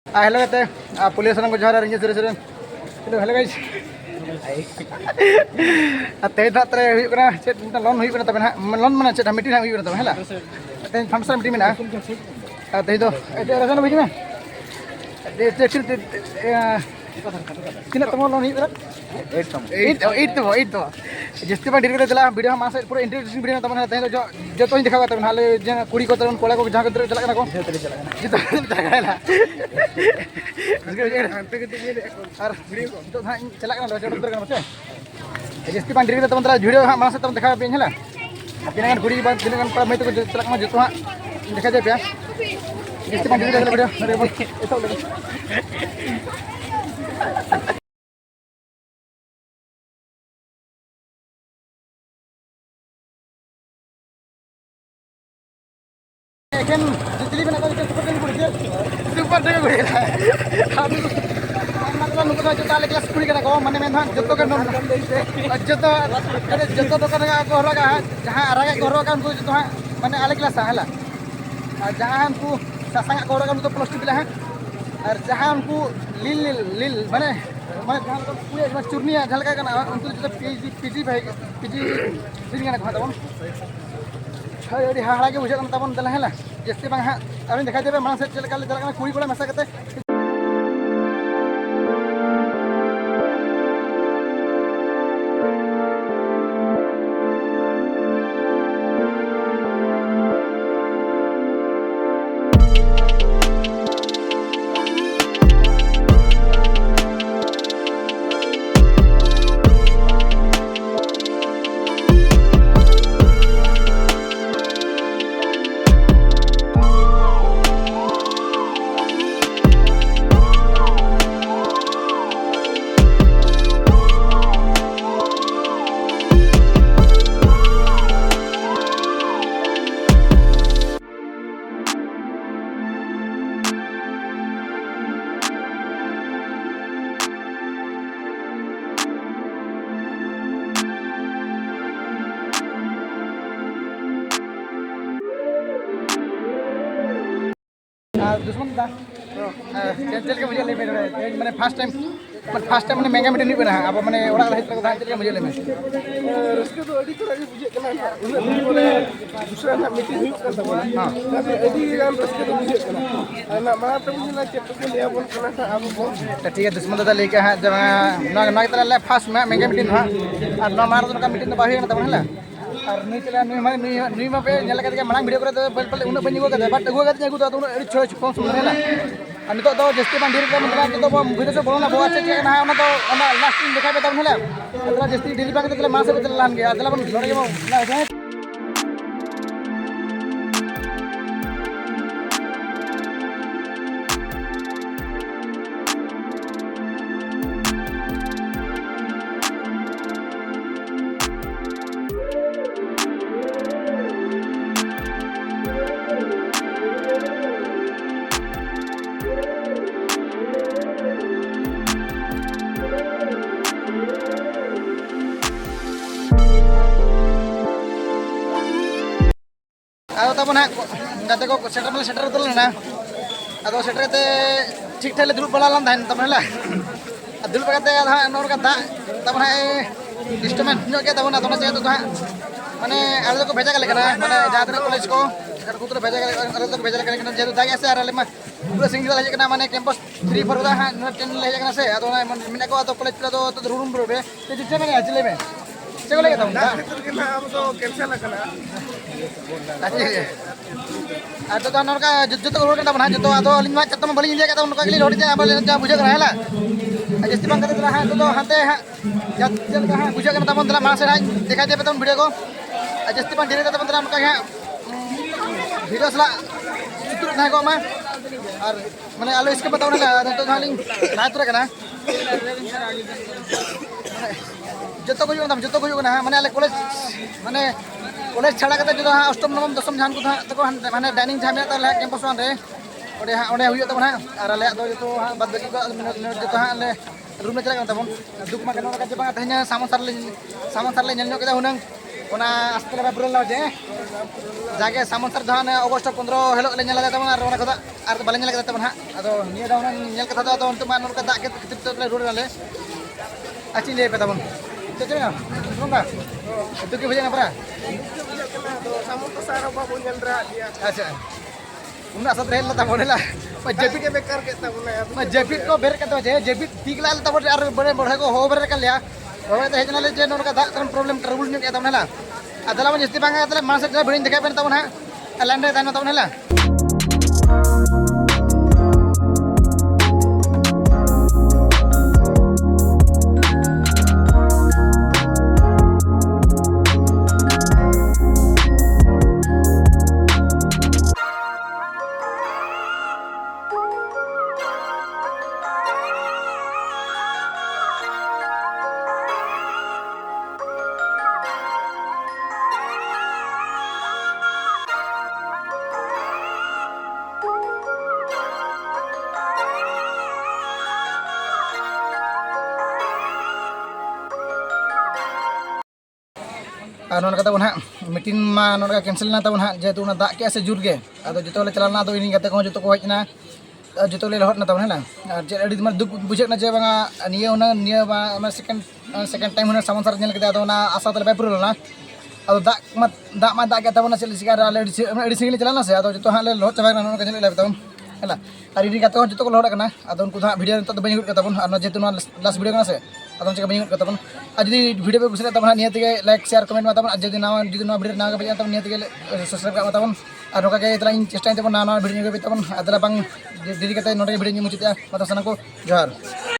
Hello kate, police orang ko jara ringe sere. Hello guys. Ate datre hui kana chet loan hui kana taben ha loan mana chet meeting hui kana taben hela. Ate function meeting mena. Ate do ate rasan biji me. Ate कितना तमो loan ही 8 तो जिसते पर direct चला video मासे पूरा introduction video तमन तहे जो जो तो दिखावा तमन हाले जे कुड़ी को तमन कोला को जहां के चला kana को जितो चला इसके अंत के और वीडियो तो चला kana जो उतर kana मसे जिसते पर डिरेक्ट तमन वीडियो मासे तमन दिखावा पे हला तिनगन कुड़ी बात तिनगन पर मैं तो चला kana जितो दिखा दे पे जिसते पर डिरेक्ट वीडियो मेरे को ऐसा लगे Kan jadi mana kau super kan kuda super juga kuda kami मतलब नुको तो जता क्लास कुड़ी कना को माने मेन जतो का नम जतो अरे जतो तो कना को हरगा जहां अरगा को हरगा उनको जतो माने आले क्लास हला जहां उनको ससंगा को हरगा उनको प्लस 2 पिला है और जहां उनको लील माने जहां को पूरे चुरनिया झलका कना उनको जतो पीजी दिन कना को तबन अरे हाड़ा के बुझे कना तबन दला हला जैसे बंग हां अभी दिखाई देबे माने से चल कना कुड़ी कोड़ा मसा कते दुश्मन था चल के मुझे ले मैंने फर्स्ट टाइम मैंने महंगा मीटिंग नहीं बना अब मैंने ओड़ा रही तक चल के मुझे ले में रस्के तो अड़ी थोड़ा बुझे कना उन बोले दूसरा ना मीटिंग हुई करता बोला हां अड़ी गाम रस्के तो बुझे कना ना मारा तो मुझे ना चेक को ले बोल कना था अब बोल ठीक है दुश्मन तो लेके है जब ना तरह ले फर्स्ट में महंगा मीटिंग हां और ना मारा तो का मीटिंग तो बाही ना तब हला और नी चला नी माने नी मा पे नेला कते मांग वीडियो करे तो पल उन बनी गो कते बट गो कते गु तो अड़ी छोय फोन सुन रेला और नितो तो जस्ती बांधी रे मतलब तो वीडियो से बोलना बहुत अच्छे ना है तो लास्ट दिन दिखा पे तब हला मतलब जस्ती डिलीट बाके तो मासे पे चलान गया चला बन लड़े के ना आदो तब ना गाते को सेटर उतर लेना आदो सेटर ते ठीक ठाक ले दुल बला लान धान तब हला दुल पकाते आधा नोर का दा तब ना इंस्ट्रूमेंट नो के तब ना दोना चाहिए तो माने आले को भेजा के ना माने जादर कॉलेज को घर को तो भेजा के जे तो दागे से आले मा पूरा सिंगल ले के माने कैंपस 3 4 दा 10 ले के ना से आदो ना मिने को तो कॉलेज तो रूम रे ते जिते में आजले में चलो ले तब ना अब तो कैंसिल करना अच्छा तो नर का जो तो रोड का बना जो तो आदो अलिन मा चतम बली इंडिया का उनका के लिए रोड जा जा बुझे रहला जस्ती बंग करते रहा तो हाते जल का बुझे का तब मा से दिखाई दे तब वीडियो को जस्ती बंग धीरे तब उनका है वीडियो सला चित्र ना को मा और माने आलो इसके बताओ ना तो हालिंग रात रे कना जतो को ना माने आले कॉलेज माने कॉलेज छाड़ा करते जो अष्टम नवम दशम जहां को तको माने डाइनिंग जहां में तले कैंपस वन रे ओडे हुई तब ना और आले दो जो बाद बाकी को जो आले रूम में चला तबन दुख मा कनो का जबा तहना सामन सार ले नेल नो केदा हुनंग ओना अस्पताल बा पुरल लाजे जाके सामंतर जहाँ अगस्ट 15 हेलो ले नेला तबन और बाले नेला तबन हाँ अदो निया दावन नेल कथा दो उनते मान उनका दाग के खतिर तो रोड वाले अच्छी ले पे तबन चचे ना सुनगा तो के बजे ना परा सामंतर सारा बाबू नेल रहा दिया अच्छा उन्ना सत रहला तबन ला जेपी के बेकार के तबन जेपी को बेर के तो जेपी ठीक लाल तबन और बड़े बड़े को हो बेर कर लिया होवे तो हेजना ले जे नोनका दाग तबन प्रॉब्लम ट्रबल ने के तबन ला अदला में जस्ती बांगा अदला मानस जे भिडिन देखा पेन तबन हा लैंड रे तानो तबन ला नोनका तबन हाँ मीटिंग मा नोनका कैंसिल ना तबन हाँ जेहेतु दाग के से जुर के अदो जो ले चलाना तो इन गते को जो को हजना जो ले लहट ना तबन है और जे अड़ी दुख बुझेना जे बांगा निया सेकंड टाइम होना सामंतर नेल के अदो ना आशा तले बाय पुरलना अदो दाग मा दाग के तबन से सिकार अड़ी सिंगल चलाना से अदो जो हाँ ले लहट चाबा नोनका जने ले तबन है और इन गते जो को लहट करना अदो उनको वीडियो तो बनी हुट तबन और जेहेतु लास्ट वीडियो करना से अदो चेक बनी हुट तबन और जदि वीडियो पे कुछ तब निहत के लाइक शेयर कमेंट में तब जदि ना वीडियो ना पे तब निहत के सब्सक्राइब का तब और नोका के इतना चेष्टा तब ना वीडियो के तब अदला बांग देरी करते नोटे वीडियो मुझे मतलब सना को जोहार।